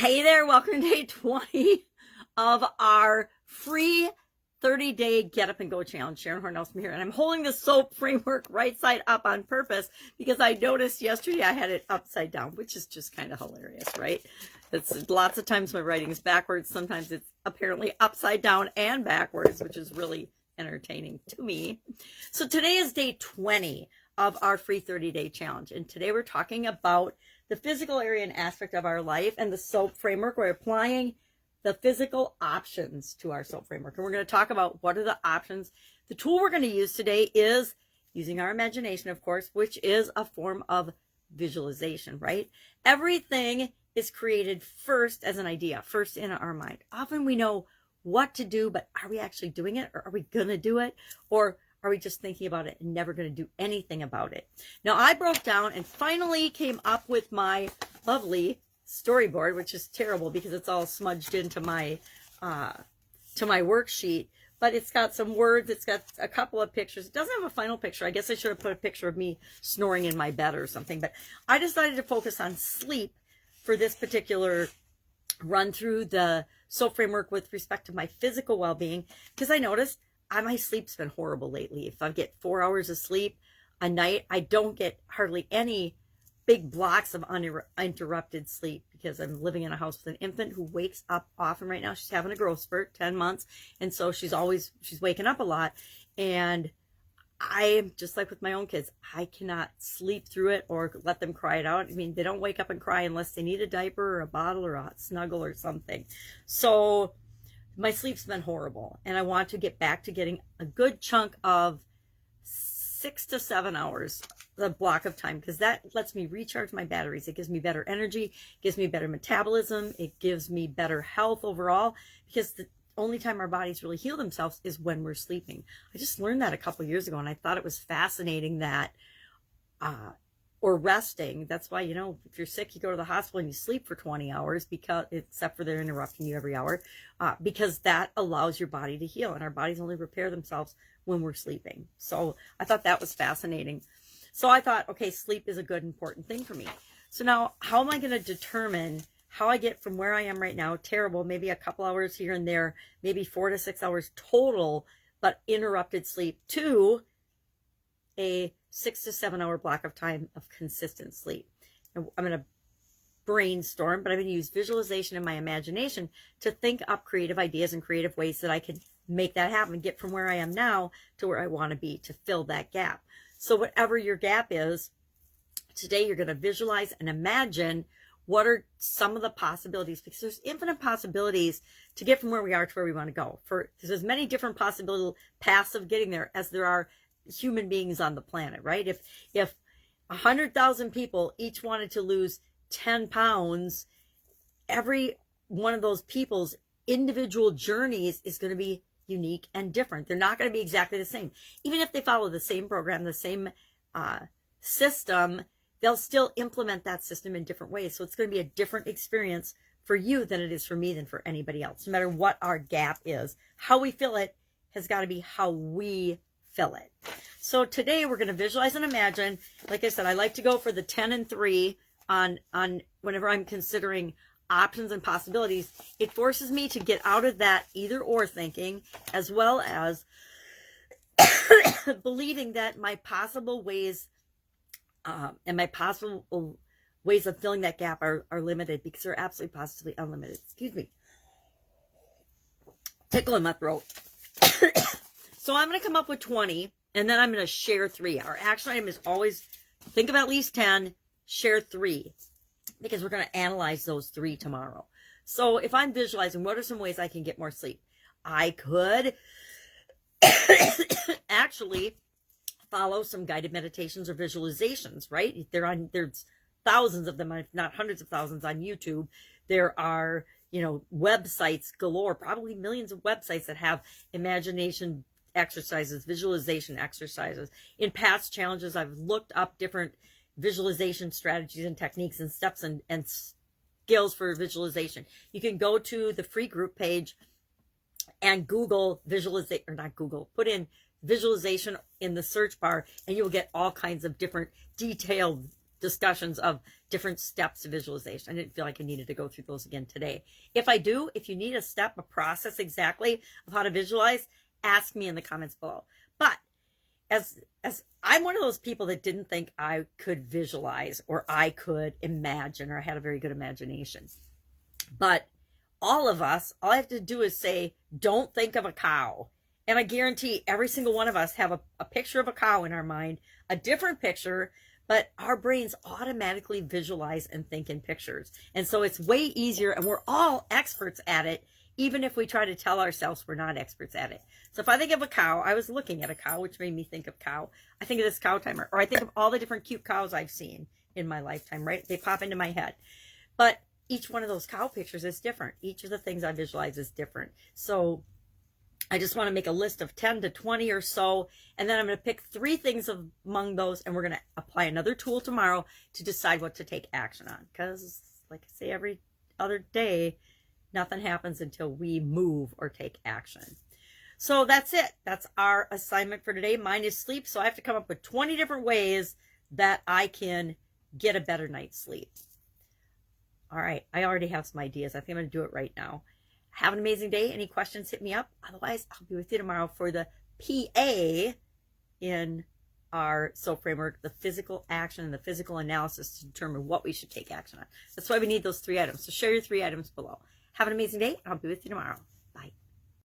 Hey there, welcome to day 20 of our free 30-day Get Up and Go challenge. Sharon Horne-Ellstrom here, and I'm holding the soap framework right side up on purpose because I noticed yesterday I had it upside down, which is just kind of hilarious, right? It's lots of times my writing is backwards. Sometimes it's apparently upside down and backwards, which is really entertaining to me. So today is day 20 of our free 30-day challenge, and today we're talking about the physical area and aspect of our life and the SOAP framework. We're applying the physical options to our SOAP framework. And we're going to talk about what are the options. The tool we're going to use today is using our imagination, of course, which is a form of visualization, right? Everything is created first as an idea, first in our mind. Often we know what to do, but are we actually doing it? Or are we going to do it? Or are we just thinking about it and never going to do anything about it? Now, I broke down and finally came up with my lovely storyboard, which is terrible because it's all smudged into my worksheet. But it's got some words. It's got a couple of pictures. It doesn't have a final picture. I guess I should have put a picture of me snoring in my bed or something. But I decided to focus on sleep for this particular run through the SOAP framework with respect to my physical well-being, because I noticed my sleep's been horrible lately. If I get 4 hours of sleep a night, I don't get hardly any big blocks of uninterrupted sleep because I'm living in a house with an infant who wakes up often. Right now she's having a growth spurt, 10 months, and so she's waking up a lot. And I'm just like with my own kids, I cannot sleep through it or let them cry it out. I mean, they don't wake up and cry unless they need a diaper or a bottle or a snuggle or something. So my sleep's been horrible, and I want to get back to getting a good chunk of 6 to 7 hours, the block of time, because that lets me recharge my batteries. It gives me better energy, gives me better metabolism, it gives me better health overall, because the only time our bodies really heal themselves is when we're sleeping. I just learned that a couple years ago, and I thought it was fascinating that or resting. That's why, if you're sick, you go to the hospital and you sleep for 20 hours, because except for they're interrupting you every hour, because that allows your body to heal, and our bodies only repair themselves when we're sleeping. So I thought that was fascinating. So I thought, okay, sleep is a good, important thing for me. So now how am I going to determine how I get from where I am right now, terrible, maybe a couple hours here and there, maybe 4 to 6 hours total, but interrupted sleep, to a 6 to 7 hour block of time of consistent sleep? And I'm going to brainstorm, but I'm going to use visualization and my imagination to think up creative ideas and creative ways that I can make that happen, get from where I am now to where I want to be, to fill that gap. So whatever your gap is, today you're going to visualize and imagine what are some of the possibilities, because there's infinite possibilities to get from where we are to where we want to go. There's as many different possible paths of getting there as there are human beings on the planet, right? If 100,000 people each wanted to lose 10 pounds, every one of those people's individual journeys is going to be unique and different. They're not going to be exactly the same. Even if they follow the same program, the same system, they'll still implement that system in different ways. So it's going to be a different experience for you than it is for me, than for anybody else. No matter what our gap is, how we fill it has got to be how we fill it. So today we're going to visualize and imagine. Like I said, I like to go for the 10 and 3 on whenever I'm considering options and possibilities. It forces me to get out of that either or thinking, as well as believing that my possible ways and my possible ways of filling that gap are limited, because they're absolutely positively unlimited. Excuse me. Tickle in my throat. So I'm going to come up with 20, and then I'm going to share 3. Our action item is always think of at least 10, share 3, because we're going to analyze those 3 tomorrow. So if I'm visualizing, what are some ways I can get more sleep? I could actually follow some guided meditations or visualizations, right? There's thousands of them, if not hundreds of thousands, on YouTube. There are, websites galore, probably millions of websites that have imagination exercises, visualization exercises. In past challenges, I've looked up different visualization strategies and techniques and steps and skills for visualization. You can go to the free group page and Google visualization, or not Google, put in visualization in the search bar, and you'll get all kinds of different detailed discussions of different steps to visualization. I didn't feel like I needed to go through those again today. If I do, if you need a step, a process exactly of how to visualize, ask me in the comments below. But as I'm one of those people that didn't think I could visualize or I could imagine or I had a very good imagination. But all of us, all I have to do is say, don't think of a cow. And I guarantee every single one of us have a picture of a cow in our mind, a different picture, but our brains automatically visualize and think in pictures. And so it's way easier, and we're all experts at it, even if we try to tell ourselves we're not experts at it. So if I think of a cow, I was looking at a cow, which made me think of cow. I think of this cow timer, or I think of all the different cute cows I've seen in my lifetime, right? They pop into my head. But each one of those cow pictures is different. Each of the things I visualize is different. So I just want to make a list of 10 to 20 or so, and then I'm going to pick 3 things among those, and we're going to apply another tool tomorrow to decide what to take action on. Because, like I say every other day, nothing happens until we move or take action. So that's it. That's our assignment for today. Mine is sleep, so I have to come up with 20 different ways that I can get a better night's sleep. All right, I already have some ideas. I think I'm going to do it right now. Have an amazing day. Any questions, hit me up. Otherwise, I'll be with you tomorrow for the PA in our SOAP framework, the physical action and the physical analysis to determine what we should take action on. That's why we need those 3 items. So share your 3 items below. Have an amazing day. I'll be with you tomorrow.